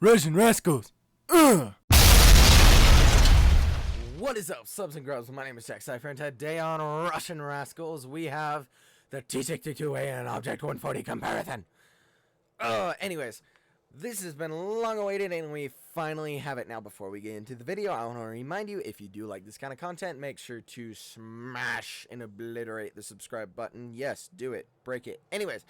Rush1n Rascals. What is up, subs and grubs? My name is Jack Cypher, and today on Rush1n Rascals, we have the T62A and OBJ140 comparison. Anyways, this has been long awaited, and we finally have it now. Before we get into the video, I want to remind you, if you do like this kind of content, make sure to smash and obliterate the subscribe button. Yes, do it. Break it. Anyways,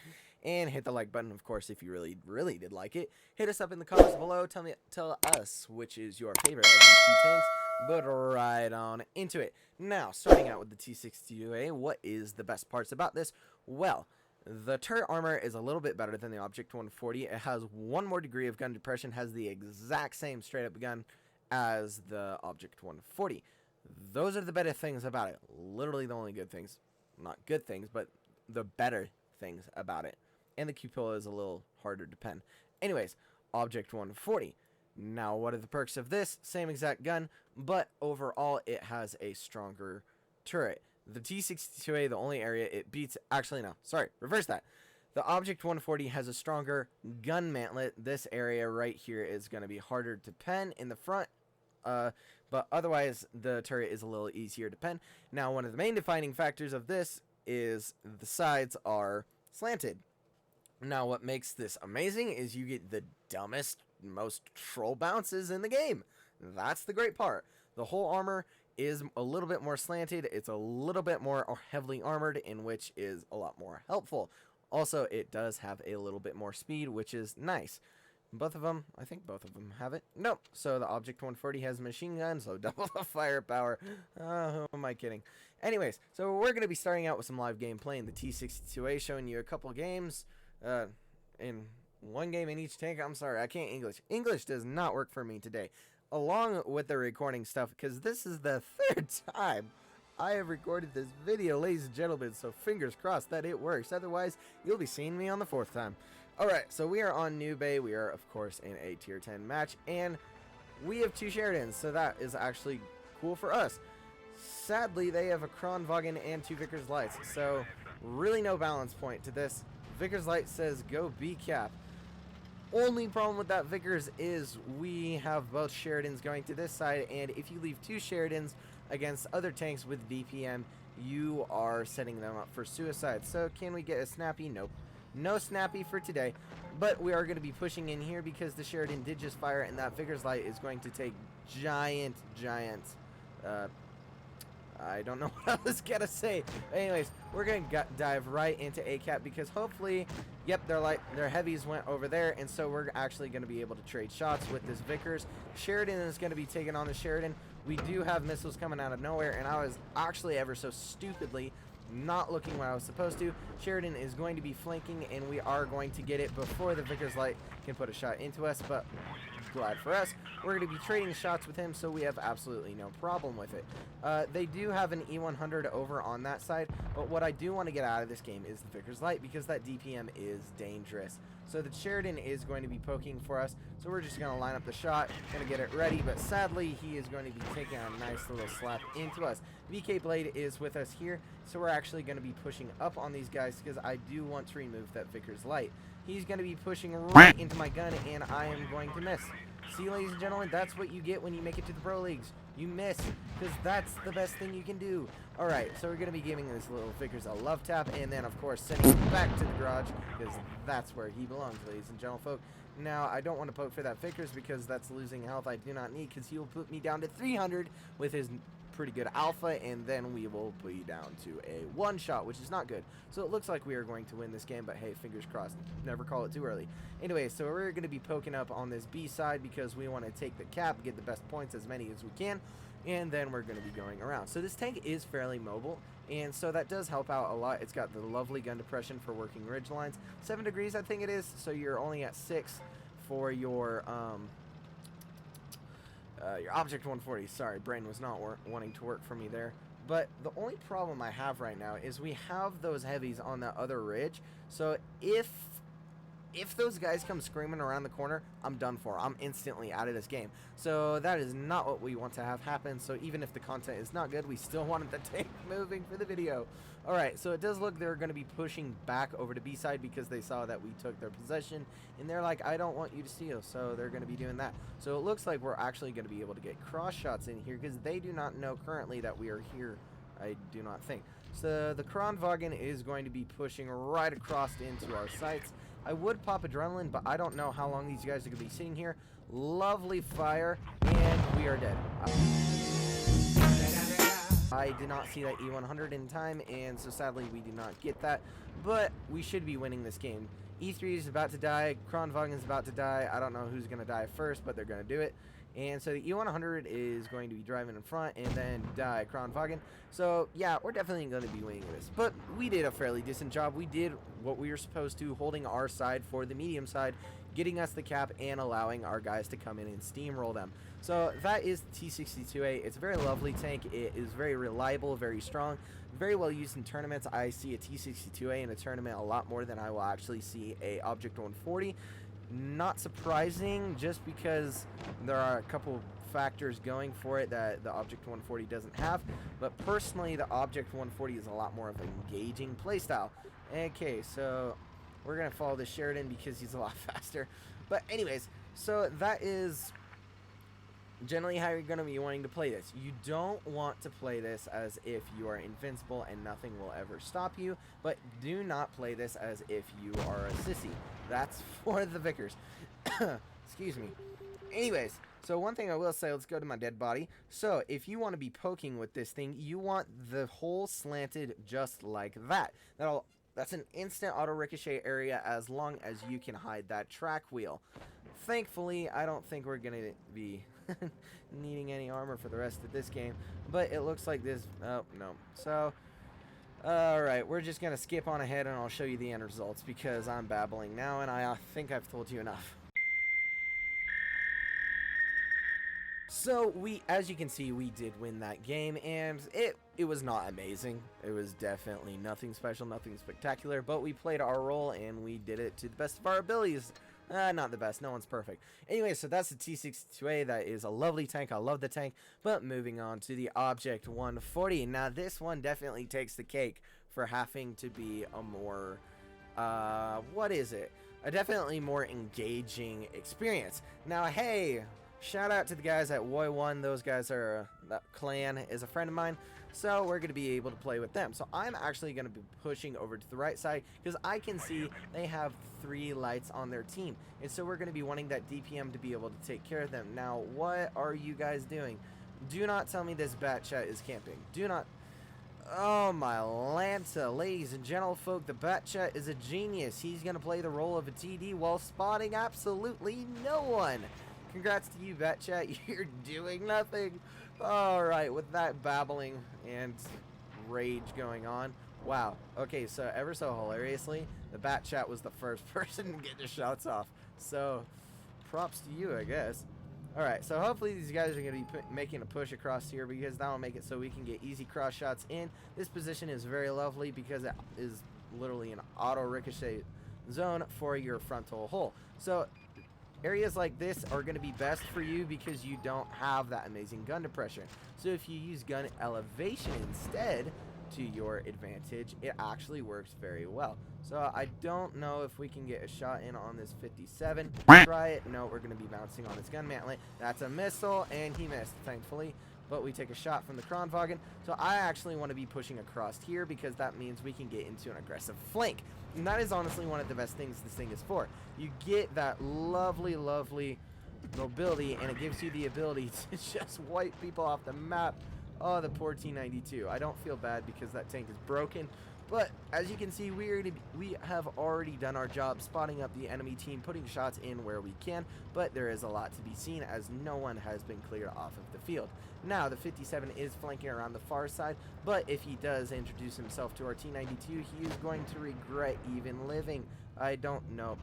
and hit the like button, of course, if you really did like it. Hit us up in the comments below. Tell us which is your favorite of these two tanks. But right on into it. Now, starting out with the T62A, what is the best parts about this? Well, the turret armor is a little bit better than the OBJ140. It has one more degree of gun depression, has the exact same straight up gun as the OBJ140. Those are the better things about it. Literally the only good things. Not good things, but the better things about it. And the cupola is a little harder to pen. Anyways, OBJ140. Now, what are the perks of this? Same exact gun, but overall it has a stronger turret. The T62A, the only area it beats... Actually, no. Sorry. Reverse that. The OBJ140 has a stronger gun mantlet. This area right here is going to be harder to pen in the front. But otherwise, the turret is a little easier to pen. Now, one of the main defining factors of this is the sides are slanted. Now, what makes this amazing is you get the dumbest, most troll bounces in the game. That's the great part. The whole armor is a little bit more slanted. It's a little bit more heavily armored, in which is a lot more helpful. Also, it does have a little bit more speed, which is nice. Both of them, I think both of them have it. Nope. So the OBJ140 has machine gun, so double the firepower. Who am I kidding? Anyways, so we're going to be starting out with some live gameplay in the T62A, showing you a couple games in one game in each tank. I'm sorry, I can't English. English does not work for me today. Along with the recording stuff, because this is the third time I have recorded this video, ladies and gentlemen, so fingers crossed that it works. Otherwise, you'll be seeing me on the fourth time. Alright, so we are on New Bay. We are, of course, in a tier 10 match, and we have two Sheridans, so that is actually cool for us. Sadly, they have a Kronwagen and two Vickers Lights, so really no balance point to this. Vickers Light says go B-cap. Only problem with that Vickers is we have both Sheridans going to this side, and if you leave two Sheridans against other tanks with DPM, you are setting them up for suicide. So can we get a snappy? Nope. No snappy for today, but we are going to be pushing in here because the Sheridan did just fire, and that Vickers Light is going to take giant, I don't know what I was gonna say. Anyways, we're gonna dive right into A-cap because hopefully, yep, their heavies went over there, and so we're actually gonna be able to trade shots with this Vickers. Sheridan is gonna be taking on the Sheridan. We do have missiles coming out of nowhere, and I was actually ever so stupidly not looking what I was supposed to. Sheridan is going to be flanking, and we are going to get it before the Vickers Light can put a shot into us, but glad for us, we're going to be trading shots with him, so we have absolutely no problem with it. They do have an E100 over on that side, but what I do want to get out of this game is the Vickers Light, because that DPM is dangerous. So the Sheridan is going to be poking for us, so we're just going to line up the shot, going to get it ready, but sadly he is going to be taking a nice little slap into us. VK Blade is with us here, so we're actually going to be pushing up on these guys because I do want to remove that Vickers Light. He's going to be pushing right into my gun, and I am going to miss. See, ladies and gentlemen, that's what you get when you make it to the pro leagues. You miss, because that's the best thing you can do. Alright, so we're going to be giving this little Vickers a love tap, and then, of course, sending him back to the garage, because that's where he belongs, ladies and gentlemen folk. Now, I don't want to poke for that Vickers, because that's losing health I do not need, because he will put me down to 300 with his pretty good alpha, and then we will be down to a one-shot, which is not good. So it looks like we are going to win this game, but hey, fingers crossed. Never call it too early. Anyway, so we're going to be poking up on this B side because we want to take the cap, get the best points, as many as we can, and then we're going to be going around. So this tank is fairly mobile, and so that does help out a lot. It's got the lovely gun depression for working ridge lines. 7 degrees, I think it is, so you're only at 6 for your OBJ140. Sorry, brain was not wanting to work for me there. But the only problem I have right now is we have those heavies on that other ridge. So if if those guys come screaming around the corner, I'm done for. I'm instantly out of this game. So that is not what we want to have happen. So even if the content is not good, we still wanted the tank moving for the video. Alright, so it does look they're going to be pushing back over to B side because they saw that we took their possession. And they're like, I don't want you to steal. So they're going to be doing that. So it looks like we're actually going to be able to get cross shots in here because they do not know currently that we are here. I do not think. So the Kronwagen is going to be pushing right across into our sights. I would pop adrenaline, but I don't know how long these guys are going to be sitting here. Lovely fire, and we are dead. I did not see that E100 in time, and so sadly we did not get that. But we should be winning this game. E3 is about to die. Kronwagen is about to die. I don't know who's going to die first, but they're going to do it. And so the E100 is going to be driving in front and then die Kronwagen. So yeah, we're definitely going to be winning this. But we did a fairly decent job. We did what we were supposed to, holding our side for the medium side, getting us the cap and allowing our guys to come in and steamroll them. So that is the T62A. It's a very lovely tank. It is very reliable, very strong, very well used in tournaments. I see a T62A in a tournament a lot more than I will actually see a Object 140. Not surprising, just because there are a couple factors going for it that the Object 140 doesn't have. But personally, the Object 140 is a lot more of an engaging playstyle. Okay, so we're going to follow this Sheridan because he's a lot faster. But anyways, so that is generally how you're going to be wanting to play this. You don't want to play this as if you are invincible and nothing will ever stop you, but do not play this as if you are a sissy. That's for the Vickers. Excuse me. Anyways, so one thing I will say, let's go to my dead body. So if you want to be poking with this thing, you want the hole slanted just like that. That's an instant auto ricochet area as long as you can hide that track wheel. Thankfully, I don't think we're going to be needing any armor for the rest of this game, but it looks like this. Oh, no. So, alright, we're just going to skip on ahead and I'll show you the end results because I'm babbling now and I think I've told you enough. So as you can see, we did win that game, and it was not amazing. It was definitely nothing special, nothing spectacular, but we played our role and we did it to the best of our abilities. Not the best, no one's perfect. Anyway, so that's the T62A. That is a lovely tank. I love the tank. But moving on to the Object 140. Now this one definitely takes the cake for having to be a more, what is it? A definitely more engaging experience. Now, hey, shout out to the guys at WOTB. Those guys are, that clan is a friend of mine. So we're going to be able to play with them. So I'm actually going to be pushing over to the right side because I can see they have 3 lights on their team. And so we're going to be wanting that DPM to be able to take care of them. Now, what are you guys doing? Do not tell me this bat chat is camping. Do not. Oh my Lanta. Ladies and gentlefolk, the bat chat is a genius. He's going to play the role of a TD while spotting absolutely no one. Congrats to you, bat chat. You're doing nothing. Alright, with that babbling and rage going on. Wow. Okay, so ever so hilariously, the bat chat was the first person to get the shots off. So, props to you, I guess. Alright, so hopefully these guys are going to be making a push across here because that will make it so we can get easy cross shots in. This position is very lovely because it is literally an auto ricochet zone for your frontal hole. So, areas like this are going to be best for you because you don't have that amazing gun depression. So if you use gun elevation instead to your advantage, it actually works very well. So I don't know if we can get a shot in on this 57. Try it. No, we're going to be bouncing on his gun mantlet. That's a missile, and he missed, thankfully. But we take a shot from the Kronwagen. So I actually want to be pushing across here because that means we can get into an aggressive flank. And that is honestly one of the best things this thing is for. You get that lovely, lovely mobility, and it gives you the ability to just wipe people off the map. Oh, the poor T92. I don't feel bad because that tank is broken. But as you can see, we have already done our job spotting up the enemy team, putting shots in where we can, but there is a lot to be seen as no one has been cleared off of the field. Now, the 57 is flanking around the far side, but if he does introduce himself to our T92, he is going to regret even living. I don't know.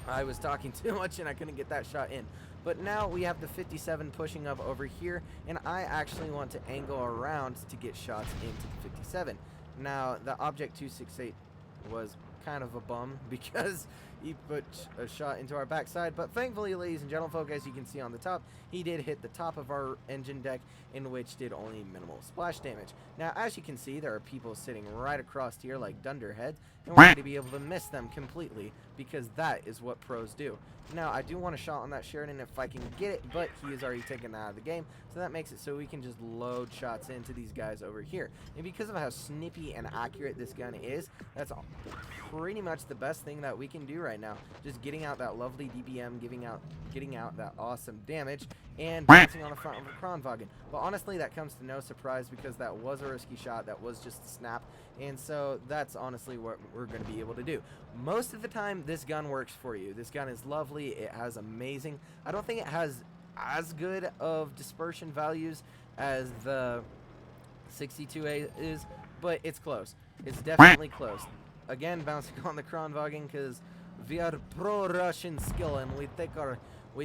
I was talking too much and I couldn't get that shot in. But now we have the 57 pushing up over here, and I actually want to angle around to get shots into the 57. Now, the Object 268 was kind of a bum because he put a shot into our backside, but thankfully, ladies and gentlemen, folks, as you can see on the top, he did hit the top of our engine deck, in which did only minimal splash damage. Now, as you can see, there are people sitting right across here like dunderheads, and we're going to be able to miss them completely, because that is what pros do. Now, I do want a shot on that Sheridan if I can get it, but he is already taken out of the game, so that makes it so we can just load shots into these guys over here. And because of how snippy and accurate this gun is, that's pretty much the best thing that we can do right now. Just getting out that lovely DPM, getting out that awesome damage, and bouncing on the front of a Kronwagen. But honestly, that comes to no surprise because that was a risky shot. That was just a snap. And so that's honestly what we're going to be able to do. Most of the time, this gun works for you. This gun is lovely. It has amazing. I don't think it has as good of dispersion values as the 62A is, but it's close. It's definitely close. Again, bouncing on the Kronwagen because we are pro Russian skill and we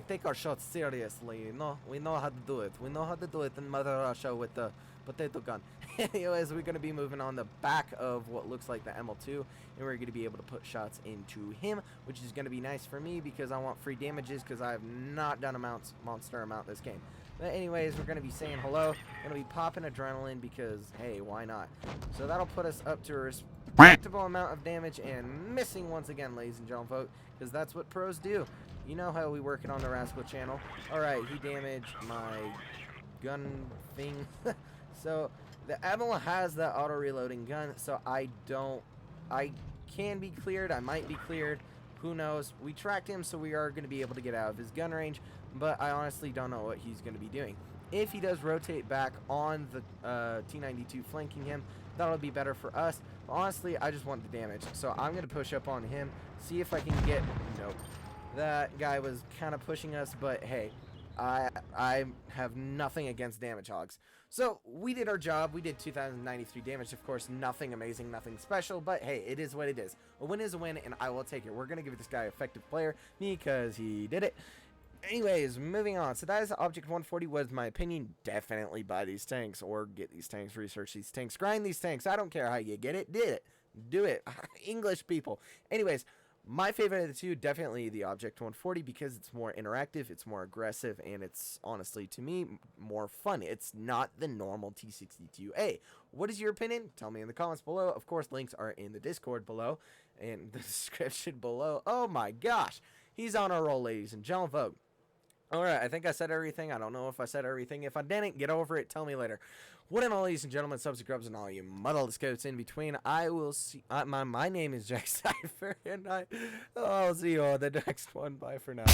take our shots seriously. You know, we know how to do it. We know how to do it in Mother Russia with the potato gun. Anyways, we're going to be moving on the back of what looks like the ML2, and we're going to be able to put shots into him, which is going to be nice for me because I want free damages because I have not done a monster amount this game. But anyways, we're going to be saying hello. We're going to be popping adrenaline because, hey, why not? So that'll put us up to a respectable amount of damage and missing once again, ladies and gentlemen, folks, because that's what pros do. You know how we work it on the Rascal channel. Alright, he damaged my gun thing. So the Admiral has that auto reloading gun, so I can be cleared, I might be cleared, who knows. We tracked him, so we are going to be able to get out of his gun range, but I honestly don't know what he's going to be doing. If he does rotate back on the T92 flanking him, that'll be better for us. But honestly, I just want the damage, so I'm going to push up on him, see if I can get, nope. That guy was kind of pushing us, but hey, I have nothing against damage hogs. So we did our job. We did 2,093 damage. Of course, nothing amazing, nothing special, but hey, it is what it is. A win is a win, and I will take it. We're going to give this guy effective player because he did it. Anyways, moving on. So that is Object 140 was my opinion. Definitely buy these tanks or get these tanks, research these tanks, grind these tanks. I don't care how you get it. Did it. Do it. English people. Anyways, my favorite of the two, definitely the Object 140 because it's more interactive, it's more aggressive, and it's honestly, to me, more fun. It's not the normal T62A. What is your opinion? Tell me in the comments below. Of course, links are in the Discord below and the description below. Oh my gosh. He's on a roll, ladies and gentlemen, folks. Alright, I think I said everything. I don't know if I said everything. If I didn't, get over it. Tell me later. What in all, ladies and gentlemen, subs and grubs and all you muddle scouts in between, I will see. My name is Jack Cypher, and I'll see you on the next one. Bye for now.